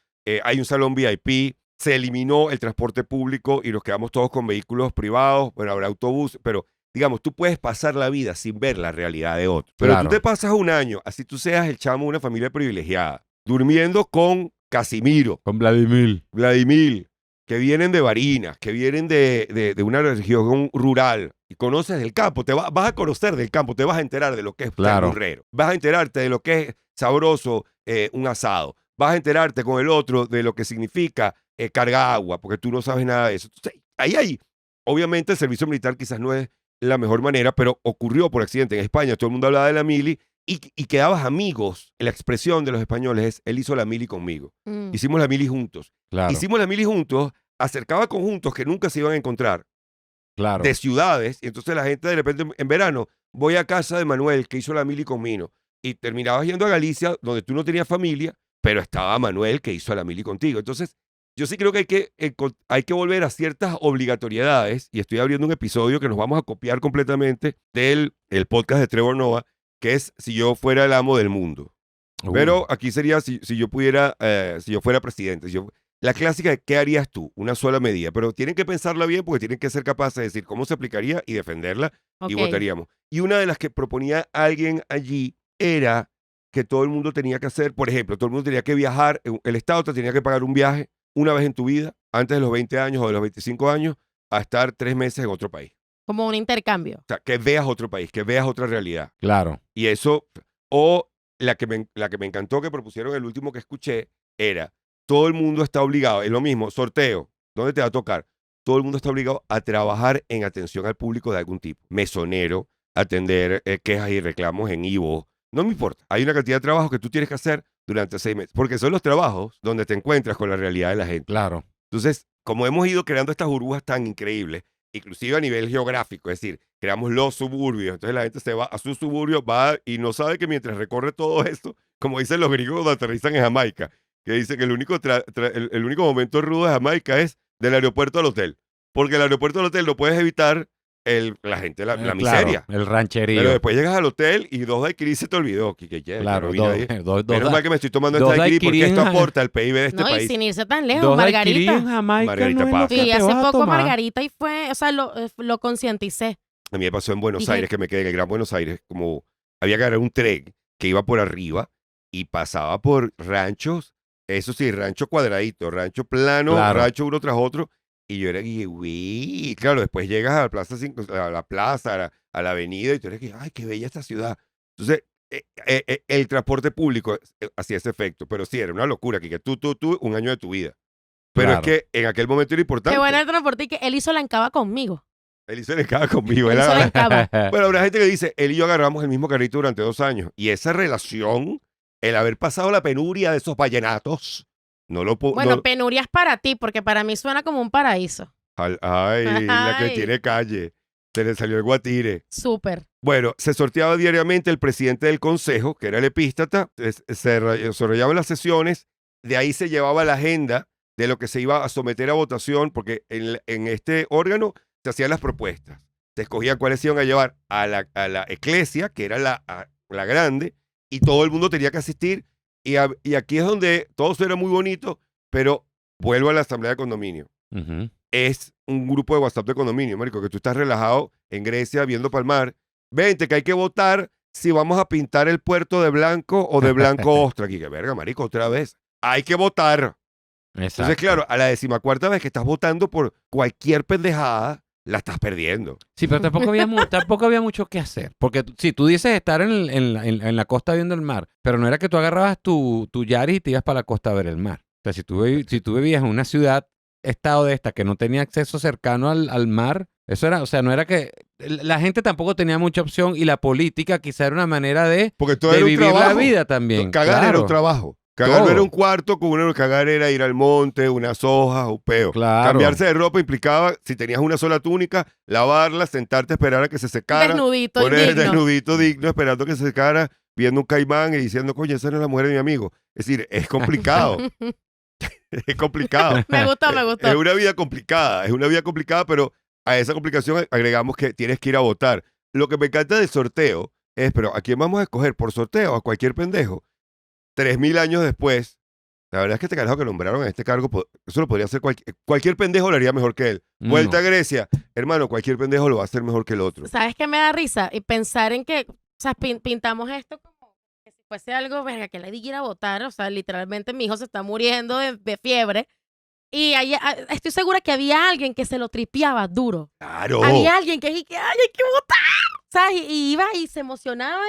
hay un salón VIP, se eliminó el transporte público y nos quedamos todos con vehículos privados, bueno, habrá autobús, pero digamos, tú puedes pasar la vida sin ver la realidad de otro. Pero Claro. tú te pasas un año, así tú seas el chamo de una familia privilegiada, durmiendo con Casimiro, Con Vladimir. Vladimir, que vienen de Barinas, que vienen de una región rural y conoces del campo, vas a conocer del campo, te vas a enterar de lo que es ser Claro. burrero, vas a enterarte de lo que es sabroso un asado, vas a enterarte con el otro de lo que significa cargar agua, porque tú no sabes nada de eso. Entonces, obviamente el servicio militar quizás no es la mejor manera, pero ocurrió por accidente en España, todo el mundo hablaba de la mili y quedabas amigos. La expresión de los españoles es, él hizo la mili conmigo. Mm. Hicimos la mili juntos. Claro. Hicimos la mili juntos, acercaba conjuntos que nunca se iban a encontrar, Claro. de ciudades, y entonces la gente de repente en verano, voy a casa de Manuel, que hizo la mili conmigo, y terminabas yendo a Galicia, donde tú no tenías familia, pero estaba Manuel, que hizo la mili contigo. Entonces, yo sí creo que hay que volver a ciertas obligatoriedades, y estoy abriendo un episodio que nos vamos a copiar completamente del el podcast de Trevor Noah, que es Si yo fuera el amo del mundo. Pero aquí sería si yo pudiera, si yo fuera presidente. La clásica de ¿qué harías tú? Una sola medida. Pero tienen que pensarla bien porque tienen que ser capaces de decir cómo se aplicaría y defenderla y Ok. votaríamos. Y una de las que proponía alguien allí era que todo el mundo tenía que hacer, por ejemplo, todo el mundo tenía que viajar, el Estado te tenía que pagar un viaje una vez en tu vida, antes de los 20 años o de los 25 años, a estar 3 meses en otro país. Como un intercambio. O sea, que veas otro país, que veas otra realidad. Claro. Y eso, o la que me encantó que propusieron el último que escuché, era, todo el mundo está obligado, es lo mismo, sorteo, ¿dónde te va a tocar? Todo el mundo está obligado a trabajar en atención al público de algún tipo. Mesonero, atender quejas y reclamos en Ivo. No me importa. Hay una cantidad de trabajos que tú tienes que hacer durante 6 meses, porque son los trabajos donde te encuentras con la realidad de la gente. Claro. Entonces, como hemos ido creando estas burbujas tan increíbles, inclusive a nivel geográfico, es decir, creamos los suburbios, entonces la gente se va a su suburbio, va y no sabe que mientras recorre todo esto, como dicen los gringos cuando aterrizan en Jamaica, que dicen que el único momento rudo de Jamaica es del aeropuerto al hotel, porque el aeropuerto al hotel no puedes evitar la gente, la Claro, miseria. el rancherío. Pero después llegas al hotel y 2 daiquiris se te olvidó. Que claro, no vi nadie. dos Menos mal que me estoy tomando dos esta daiquiri porque daiquiris esto en- aporta al PIB de este No, y país. sin irse tan lejos, dos daiquiris en Margarita. Jamaica Margarita no es lo pasa. que Sí, te hace vas a poco tomar. Margarita y fue, o sea, lo concienticé. A mí me pasó en Buenos Dije- Aires, que me quedé en el Gran Buenos Aires, como había que agarrar un tren que iba por arriba y pasaba por ranchos, eso sí, rancho cuadradito, rancho plano, Claro. rancho uno tras otro, y yo era que, uy, claro, después llegas a la plaza, a la plaza, a la avenida, y tú eres que, ay, qué bella esta ciudad. Entonces, el transporte público hacía ese efecto, pero sí, era una locura, que tú, un año de tu vida. Pero Claro. es que en aquel momento era importante. Qué buena el transporte y que él hizo la encaba conmigo. Él hizo el encaba conmigo. Él hizo la encaba. Bueno, habrá gente que dice, él y yo agarramos el mismo carrito durante 2 años. Y esa relación, el haber pasado la penuria de esos vallenatos, no lo puedo... Bueno, penurias para ti, porque para mí suena como un paraíso. Ay, la que Ay. tiene calle. Se le salió el guatire. Súper. Bueno, se sorteaba diariamente el presidente del consejo, que era el epístata, se desarrollaban las sesiones, de ahí se llevaba la agenda de lo que se iba a someter a votación, porque en este órgano se hacían las propuestas. Se escogía cuáles se iban a llevar a la eclesia, que era la grande, y todo el mundo tenía que asistir. Y aquí es donde todo suena muy bonito, pero vuelvo a la asamblea de condominio. Ujú. Es un grupo de WhatsApp de condominio, marico, que tú estás relajado en Grecia viendo palmar. Vente, que hay que votar si vamos a pintar el puerto de blanco o de blanco ostra. Aquí, que verga, marico, otra vez. Hay que votar. Exacto. Entonces, claro, a la 14ª vez que estás votando por cualquier pendejada, la estás perdiendo. Sí, pero tampoco había mucho que hacer. Porque si tú dices estar en la costa viendo el mar, pero no era que tú agarrabas tu Yaris y te ibas para la costa a ver el mar. O sea, si tú vivías en una ciudad, estado de esta, que no tenía acceso cercano al mar, eso era, o sea, no era que... La gente tampoco tenía mucha opción y la política quizá era una manera de Porque todo de era un vivir trabajo. la vida también. Cagar era claro. un trabajo. Cagar no Todo. era un cuarto, con uno cagar era ir al monte, unas hojas, un peo. Claro. Cambiarse de ropa implicaba, si tenías una sola túnica, lavarla, sentarte a esperar a que se secara. Desnudito y Poner digno. desnudito digno, esperando que se secara, viendo un caimán y diciendo, coño, esa no es la mujer de mi amigo. Es decir, es complicado. Es complicado. Me gustó, me gustó. Es una vida complicada, pero a esa complicación agregamos que tienes que ir a votar. Lo que me encanta del sorteo es, pero ¿a quién vamos a escoger? ¿Por sorteo? ¿A cualquier pendejo? 3.000 años después, la verdad es que este carajo que nombraron a este cargo, eso lo podría hacer cualquier pendejo, lo haría mejor que él. Vuelta No. a Grecia, hermano, cualquier pendejo lo va a hacer mejor que el otro. ¿Sabes qué me da risa? Y pensar en que, o sea, pintamos esto como que si fuese algo, verga, que le di ir a votar. O sea, literalmente mi hijo se está muriendo de fiebre. Y estoy segura que había alguien que se lo tripeaba duro. Claro. Había alguien que dije, ¡ay, hay que votar! ¿Sabes? Y iba y se emocionaba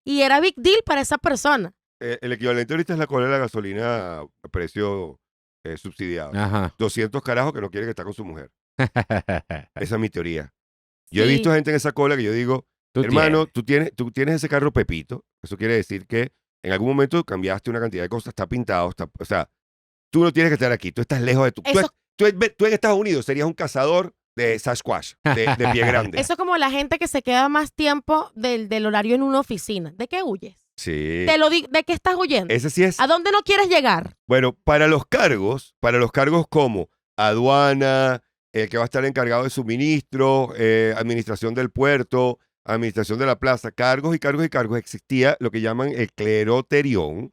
y era big deal para esa persona. El equivalente ahorita es la cola de la gasolina a precio subsidiado. Ajá. 200 carajos que no quieren estar con su mujer. Esa es mi teoría. Yo he Sí. visto gente en esa cola que yo digo, Tú hermano, tienes. tú tienes ese carro Pepito. Eso quiere decir que en algún momento cambiaste una cantidad de cosas, está pintado, o sea, tú no tienes que estar aquí, tú estás lejos de tu... Eso- Tú en Estados Unidos serías un cazador de Sasquatch, de pie grande. Eso es como la gente que se queda más tiempo del horario en una oficina. ¿De qué huyes? Sí. Te lo digo, ¿de qué estás huyendo? Ese sí es... ¿A dónde no quieres llegar? Bueno, para los cargos como aduana, el que va a estar encargado de suministro, administración del puerto, administración de la plaza, cargos, existía lo que llaman el cleroterión.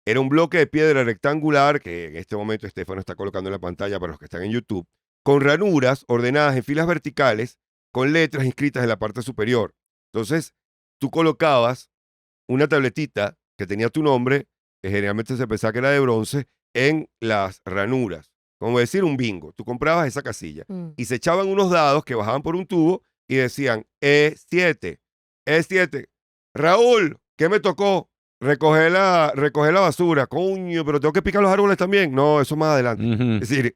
Era un bloque de piedra rectangular, que en este momento Estefano está colocando en la pantalla para los que están en YouTube, con ranuras ordenadas en filas verticales, con letras inscritas en la parte superior. Entonces, tú colocabas una tabletita que tenía tu nombre, que generalmente se pensaba que era de bronce, en las ranuras. Como decir un bingo. Tú comprabas esa casilla y se echaban unos dados que bajaban por un tubo y decían E7, E7. Raúl, ¿qué me tocó? Recoger la basura. Coño, pero tengo que picar los árboles también. No, eso más adelante. Ujú. Es decir,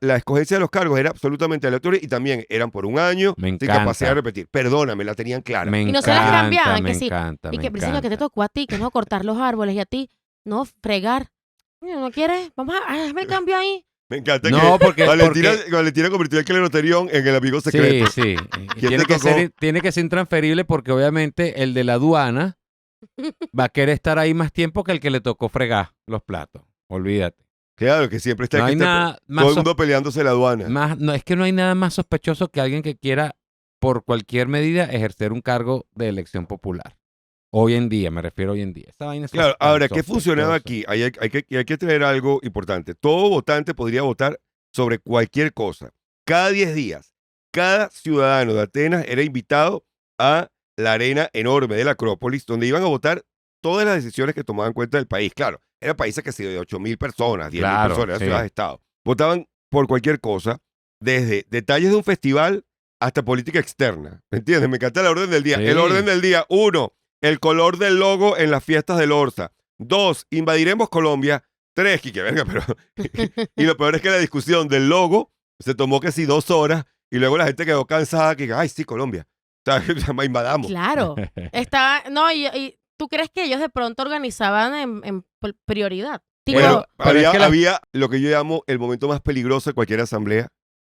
la escogencia de los cargos era absolutamente aleatoria y también eran por un año, Me sin encanta. capacidad de repetir. Perdóname, la tenían clara. Me Y no se las encanta, cambiaban, me que sí. encanta, Y me que, pero señor, que te encanta. tocó a ti, que no cortar los árboles y a ti, no fregar. Coño, ¿no quieres? Vamos a hazme el cambio ahí. Me encanta No, que porque Valentina convirtió el cleroterión en el amigo secreto. sí. ¿Quién Tiene te tocó? tiene que ser intransferible porque obviamente el de la aduana va a querer estar ahí más tiempo que el que le tocó fregar los platos. Olvídate. Claro, que siempre está No aquí hay nada todo más, el mundo peleándose la aduana. no, es que no hay nada más sospechoso que alguien que quiera, por cualquier medida, ejercer un cargo de elección popular. Hoy en día, me refiero hoy en día. Esa vaina es Claro, tan ahora, ¿qué funcionaba sospechosa. aquí? Hay que traer algo importante. Todo votante podría votar sobre cualquier cosa. Cada 10 días, cada ciudadano de Atenas era invitado a la arena enorme de la Acrópolis, donde iban a votar todas las decisiones que tomaban en cuenta del país. Claro, eran países que se de 8.000 personas, 10.000 Claro, personas, eran sí. ciudades-estado. Votaban por cualquier cosa, desde detalles de un festival hasta política externa. ¿Me entiendes? Me encanta la orden del día. Sí. El orden del día, 1, el color del logo en las fiestas del Orsa. 2, invadiremos Colombia. 3, que verga, pero... y lo peor es que la discusión del logo se tomó que sí 2 horas y luego la gente quedó cansada que, ay, sí, Colombia. O sea, invadamos. Claro. No, y ¿tú crees que ellos de pronto organizaban en prioridad? Tipo, Bueno, pero es que había lo que yo llamo el momento más peligroso de cualquier asamblea,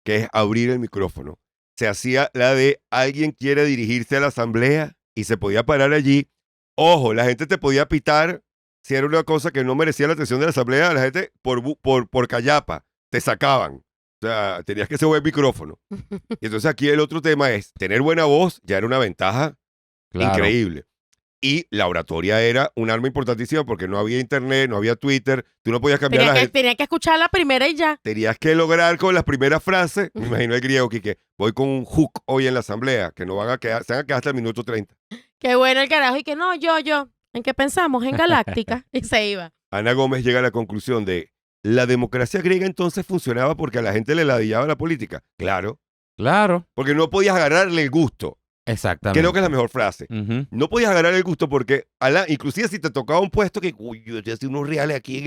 que es abrir el micrófono. Se hacía la de alguien quiere dirigirse a la asamblea y se podía parar allí. Ojo, la gente te podía pitar si era una cosa que no merecía la atención de la asamblea. La gente por callapa te sacaban. O sea, tenías que ser buen micrófono. Y entonces aquí el otro tema es, tener buena voz ya era una ventaja Claro. increíble. Y la oratoria era un arma importantísima porque no había internet, no había Twitter, tú no podías cambiar la gente. tenía que escuchar la primera y ya. Tenías que lograr con las primeras frases, me imagino el griego, que voy con un hook hoy en la asamblea, que no van a quedar, se van a quedar hasta el minuto 30. Qué bueno el carajo. Y que no, yo. ¿En qué pensamos? En Galáctica. Y se iba. Ana Gómez llega a la conclusión de, ¿la democracia griega entonces funcionaba porque a la gente le ladillaba la política? Claro, Claro. porque no podías agarrarle el gusto. Exactamente. Creo que es la mejor frase. Ujú. No podías agarrar el gusto porque, inclusive si te tocaba un puesto que, uy, yo te hacía unos reales aquí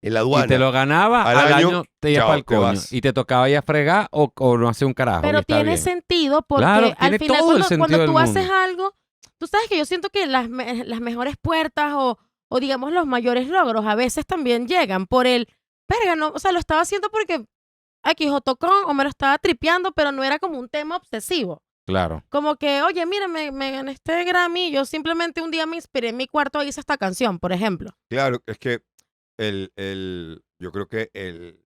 en la aduana. Y te lo ganaba, Al al año, año te ibas chao, para el te coño. vas. Y te tocaba ya fregar o no hacer un carajo. y Pero está tiene bien. sentido porque Claro, al tiene final todo el cuando sentido tú del haces mundo. algo, tú sabes que yo siento que las mejores puertas o digamos los mayores logros a veces también llegan por verga, no, o sea, lo estaba haciendo porque X o tocó o me lo estaba tripeando, pero no era como un tema obsesivo. Claro. Como que, oye, mira, me gané este Grammy, yo simplemente un día me inspiré en mi cuarto y hice esta canción, por ejemplo. Claro, es que yo creo que el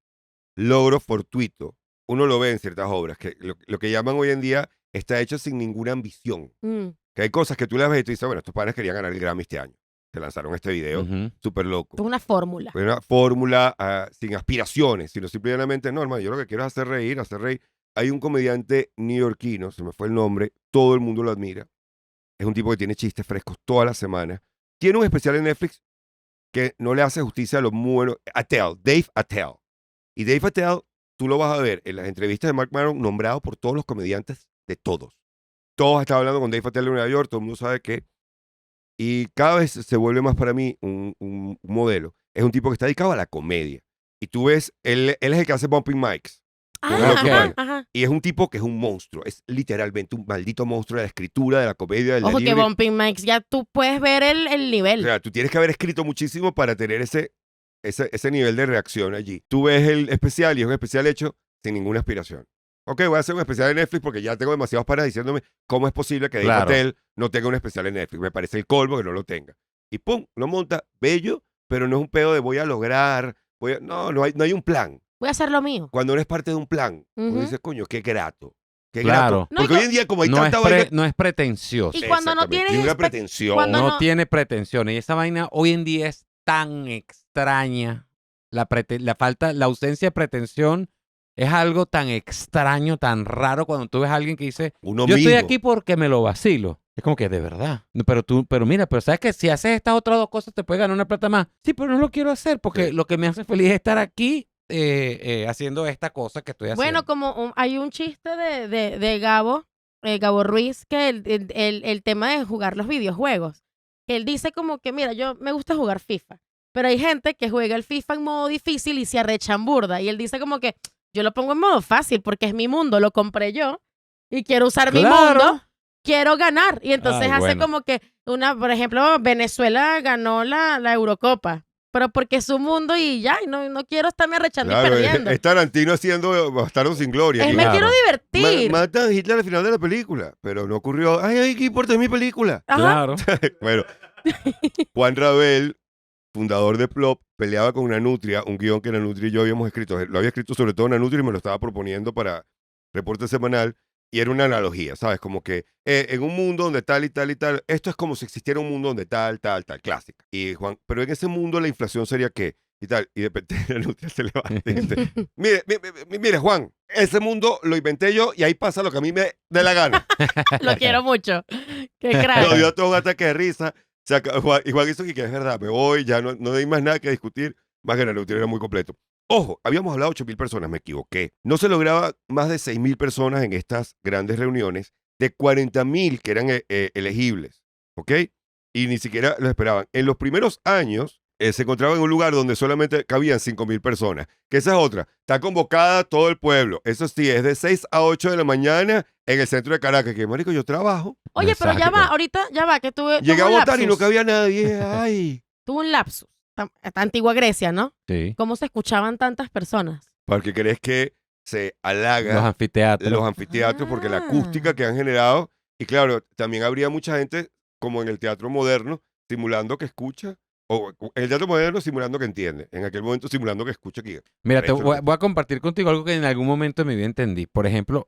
logro fortuito, uno lo ve en ciertas obras, que lo que llaman hoy en día está hecho sin ninguna ambición. Mm. Que hay cosas que tú las ves y tú dices, bueno, estos padres querían ganar el Grammy este año. Se lanzaron este video Ujú. súper loco. Es una fórmula. Fue una fórmula sin aspiraciones, sino simplemente, no, hermano, yo lo que quiero es hacer reír, hacer reír. Hay un comediante neoyorquino, se me fue el nombre, todo el mundo lo admira. Es un tipo que tiene chistes frescos todas las semanas. Tiene un especial en Netflix que no le hace justicia a lo muy bueno. Dave Attell. Y Dave Attell, tú lo vas a ver en las entrevistas de Mark Maron, nombrado por todos los comediantes de todos. Todos están hablando con Dave Attell en Nueva York, todo el mundo sabe que. Y cada vez se vuelve más para mí un modelo. Es un tipo que está dedicado a la comedia. Y tú ves, él es el que hace Bumping Mics. Ah, Ok. ajá, ajá. Y es un tipo que es un monstruo. Es literalmente un maldito monstruo de la escritura, de la comedia, del Ojo que delivery. Bumping Mikes, ya tú puedes ver el O nivel. sea, tú tienes que haber escrito muchísimo para tener ese nivel de reacción allí. Tú ves el especial y es un especial hecho sin ninguna aspiración. Ok, voy a hacer un especial en Netflix porque ya tengo demasiados panas diciéndome cómo es posible que Dave Claro. Attell no tenga un especial en Netflix. Me parece el colmo que no lo tenga. Y pum, lo monta, bello, pero no es un pedo de voy a lograr, no hay un plan. Voy a hacer lo mío. Cuando no es parte de un plan, uno Ujú. dice, coño, qué grato. Qué Claro. grato. No, y Porque hoy en día, como hay No es, tanta vaina. no es pretencioso. Y cuando no Exactamente, tienes una expect- pretensión. cuando No no- tiene pretensiones. Y esa vaina hoy en día es tan extraña. La ausencia de pretensión es algo tan extraño, tan raro cuando tú ves a alguien que dice, Uno yo estoy mismo. aquí porque me lo vacilo. Es como que de verdad. No, pero mira, pero sabes que si haces estas otras dos cosas te puedes ganar una plata más. Sí, pero no lo quiero hacer porque Sí. lo que me hace feliz es estar aquí haciendo esta cosa que estoy haciendo. Bueno, como hay un chiste de Gabo, Gabo Ruiz, que el tema de jugar los videojuegos, que él dice como que, mira, yo me gusta jugar FIFA, pero hay gente que juega el FIFA en modo difícil y se arrechan burda, y él dice como que, yo lo pongo en modo fácil porque es mi mundo, lo compré yo, y quiero usar mi Claro. mundo, quiero ganar, y entonces Ay, hace bueno. como que, por ejemplo, Venezuela ganó la Eurocopa, pero porque es su mundo y ya, y no quiero estarme arrechando y Claro, perdiendo. es Tarantino haciendo Bastardos sin Gloria. Es que me Claro. quiero divertir. Matan a Hitler al final de la película, pero no ocurrió. Ay, ¿qué importa? Es mi película. Ajá. Claro. Bueno, Juan Rabel, fundador de Plop, peleaba con una nutria, un guión que la nutria y yo habíamos escrito. Lo había escrito sobre todo una nutria y me lo estaba proponiendo para reporte semanal. Y era una analogía, ¿sabes? Como que en un mundo donde tal y tal y tal, esto es como si existiera un mundo donde tal, clásica. Y Juan, pero en ese mundo la inflación sería qué y tal. Y de repente la nutria se levanta y dice, mire, Juan, ese mundo lo inventé yo y ahí pasa lo que a mí me dé la gana. Lo quiero mucho. Qué crack. Lo dio todo un ataque de risa. Y Juan hizo que es verdad, me voy, ya no hay más nada que discutir. Más que la nutria era muy completo. Ojo, habíamos hablado de 8,000 personas, me equivoqué. No se lograba más de 6,000 personas en estas grandes reuniones, de 40,000 que eran elegibles, ¿ok? Y ni siquiera lo esperaban. En los primeros años se encontraba en un lugar donde solamente cabían 5,000 personas, que esa es otra. Está convocada todo el pueblo. Eso sí, es de 6 a 8 de la mañana en el centro de Caracas. Que, marico, yo trabajo. Oye, pero ya Exacto. va, ahorita ya va, que Llegué a un votar y no lapsus. cabía nadie. Ay. Tuve un lapsus. Esta antigua Grecia, ¿no? Sí. ¿Cómo se escuchaban tantas personas? Porque crees que se halaga Los anfiteatros. los anfiteatros porque la acústica que han generado, y claro, también habría mucha gente, como en el teatro moderno, simulando que escucha, o en el teatro moderno simulando que entiende, en aquel momento simulando que escucha aquí. Mira, te Resto, voy a compartir contigo algo que en algún momento de mi vida entendí. Por ejemplo,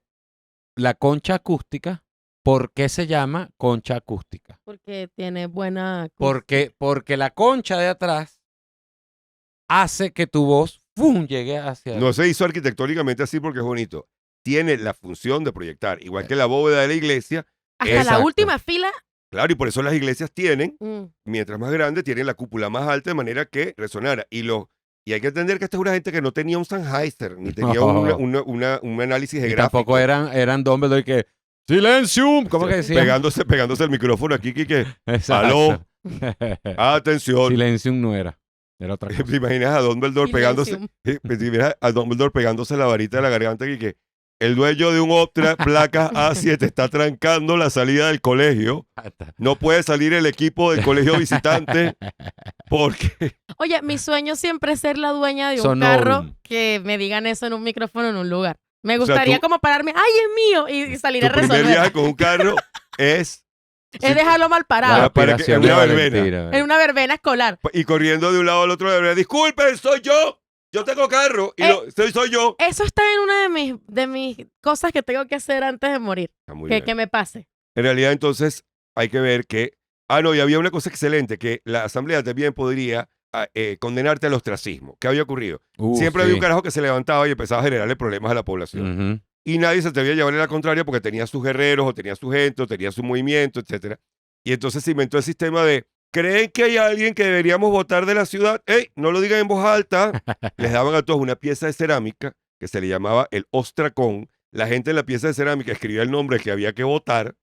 la concha acústica. ¿Por qué se llama concha acústica? Porque tiene buena... Porque la concha de atrás hace que tu voz ¡fum! Llegue hacia... No se hizo arquitectónicamente así porque es bonito. Tiene la función de proyectar, igual que la bóveda de la iglesia. Hasta la Exacto. última fila... Claro, y por eso las iglesias tienen, mm, mientras más grande, tienen la cúpula más alta de manera que resonara. Y hay que entender que esta es una gente que no tenía un Sennheiser, ni tenía No. un análisis de Y gráfico. tampoco eran Dumbledore que... ¡Silencio! ¿Cómo que decían? Pegándose el micrófono aquí, que Exacto. atención. Silencium no era. Era otra cosa. ¿Te imaginas a Dumbledore pegándose? Silencium. ¿Te imaginas a Dumbledore pegándose la varita de la garganta y que el dueño de un Optra placa A7 está trancando la salida del colegio? No puede salir el equipo del colegio visitante porque Oye, mi sueño siempre es ser la dueña de un Sonorum. carro que me digan eso en un micrófono en un lugar. Me sea, gustaría tú- como pararme, ¡ay, es mío! Y salir a tu primer resolver. viaje con un carro es Es dejarlo mal La parado. para que- aspiración en una de verbena. Valentina. En una verbena escolar. y corriendo de un lado al otro de verdad. Disculpen, soy yo. Yo tengo carro y soy yo. Eso está en una de mis cosas que tengo que hacer antes de morir. Está muy Que bien. me pase. En realidad, entonces, hay que ver que... no, y había una cosa excelente, que la asamblea también podría condenarte al ostracismo. ¿Qué había ocurrido? Siempre había un carajo que se levantaba y empezaba a generarle problemas a la población. Ujú. Y nadie se atrevía a llevarle la contraria porque tenía sus guerreros, o tenía su gente, o tenía su movimiento, etcétera. Y entonces se inventó el sistema de, ¿creen que hay alguien que deberíamos votar de la ciudad? ¡Ey! No lo digan en voz alta. Les daban a todos una pieza de cerámica que se le llamaba el ostracón. La gente en la pieza de cerámica escribía el nombre que había que votar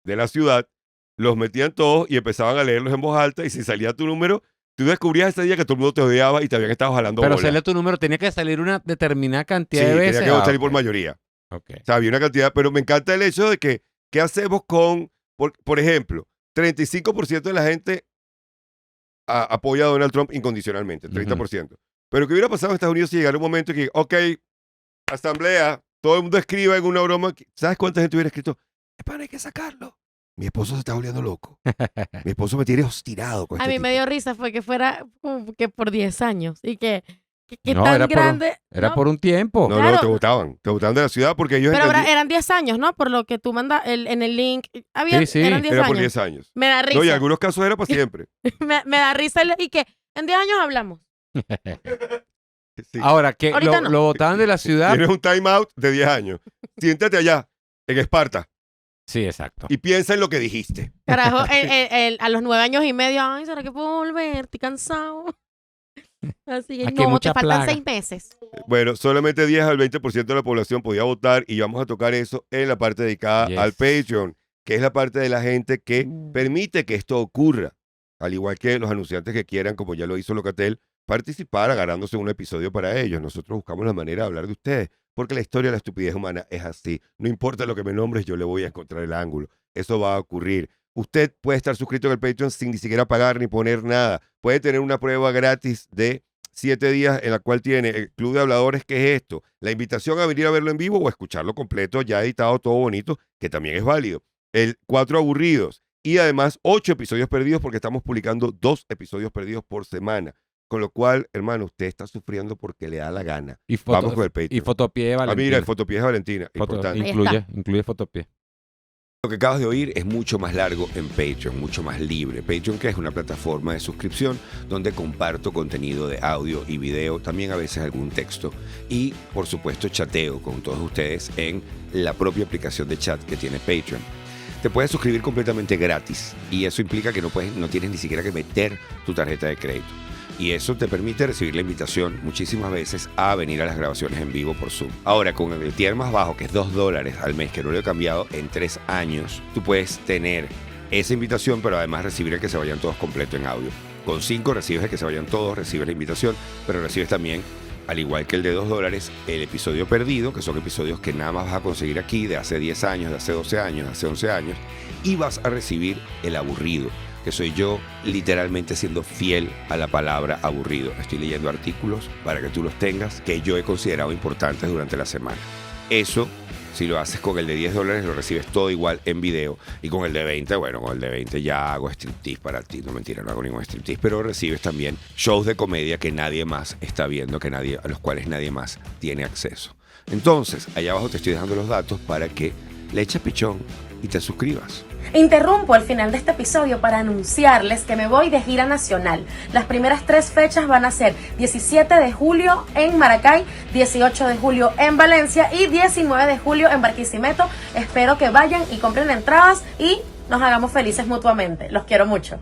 de la ciudad, los metían todos y empezaban a leerlos en voz alta, y si salía tu número, tú descubrías ese día que todo el mundo te odiaba y te habían estado jalando Pero bola. sale tu número, tenía que salir una determinada Sí, cantidad de veces. tenía que salir ok. por mayoría. Ok. O sea, había una cantidad, pero me encanta el hecho de que, ¿qué hacemos con, por ejemplo, 35% de la gente apoya a Donald Trump incondicionalmente, 30%. Pero ¿qué hubiera pasado en Estados Unidos si llegara un momento que, ok, asamblea, todo el mundo escriba en una broma? ¿Sabes cuánta gente hubiera escrito? Espera, hay que sacarlo. Mi esposo se está volviendo loco. Mi esposo me tiene obstinado con A este mí me tipo. dio risa fue que fuera como que por 10 años y que No, tan era por- grande. Era ¿no? por un tiempo. No, Claro. no, te votaban de la ciudad porque ellos Pero entendían- eran 10 años, ¿no? Por lo que tú mandas en el link. Había, Sí, sí, eran 10 era años. por 10 años. Me da risa. No, y en algunos casos era para siempre. me da risa y que en 10 años hablamos. Sí. Ahora, que Ahorita no. lo votaban de la ciudad. Tienes un time out de 10 años. Siéntate allá, en Esparta, Sí, exacto. y piensa en lo que dijiste. Carajo, a los 9 años y medio, ay, ¿será que puedo volver? Estoy cansado. Así que Aquí hay no, mucha te faltan plaga. 6 meses. Bueno, solamente 10 al 20% de la población podía votar, y vamos a tocar eso en la parte dedicada Yes. al Patreon, que es la parte de la gente que permite que esto ocurra. Al igual que los anunciantes que quieran, como ya lo hizo Locatel, participar agarrándose un episodio para ellos. Nosotros buscamos la manera de hablar de ustedes, porque la historia de la estupidez humana es así. No importa lo que me nombres, yo le voy a encontrar el ángulo. Eso va a ocurrir. Usted puede estar suscrito en el Patreon sin ni siquiera pagar ni poner nada. Puede tener una prueba gratis de 7 días en la cual tiene el Club de Habladores, que es esto: la invitación a venir a verlo en vivo o a escucharlo completo, ya editado, todo bonito, que también es válido. El 4 aburridos. Y además 8 episodios perdidos, porque estamos publicando 2 episodios perdidos por semana. Con lo cual, hermano, usted está sufriendo porque le da la gana. Y Vamos con el Patreon. Y fotopié de Valentina. Mira, el fotopié de Valentina. Foto- Importante. incluye fotopié. Lo que acabas de oír es mucho más largo en Patreon, mucho más libre. Patreon, que es una plataforma de suscripción donde comparto contenido de audio y video, también a veces algún texto, y por supuesto chateo con todos ustedes en la propia aplicación de chat que tiene Patreon. Te puedes suscribir completamente gratis, y eso implica que no tienes ni siquiera que meter tu tarjeta de crédito. Y eso te permite recibir la invitación muchísimas veces a venir a las grabaciones en vivo por Zoom. Ahora, con el tier más bajo, que es $2 al mes, que no lo he cambiado en 3 años, tú puedes tener esa invitación, pero además recibir el que se vayan todos completo en audio. Con 5 recibes el que se vayan todos, recibes la invitación, pero recibes también, al igual que el de $2, el episodio perdido, que son episodios que nada más vas a conseguir aquí de hace 10 años, de hace 12 años, de hace 11 años, y vas a recibir el aburrido, que soy yo literalmente siendo fiel a la palabra aburrido. Estoy leyendo artículos para que tú los tengas que yo he considerado importantes durante la semana. Eso, si lo haces con el de $10, lo recibes todo igual en video. Y con el de 20, bueno, con el de 20 ya hago striptease para ti. No, mentira, no hago ningún striptease, pero recibes también shows de comedia que nadie más está viendo, a los cuales nadie más tiene acceso. Entonces, allá abajo te estoy dejando los datos para que le eches pichón y te suscribas. Interrumpo el final de este episodio para anunciarles que me voy de gira nacional. Las primeras 3 fechas van a ser 17 de julio en Maracay, 18 de julio en Valencia y 19 de julio en Barquisimeto. Espero que vayan y compren entradas y nos hagamos felices mutuamente. Los quiero mucho.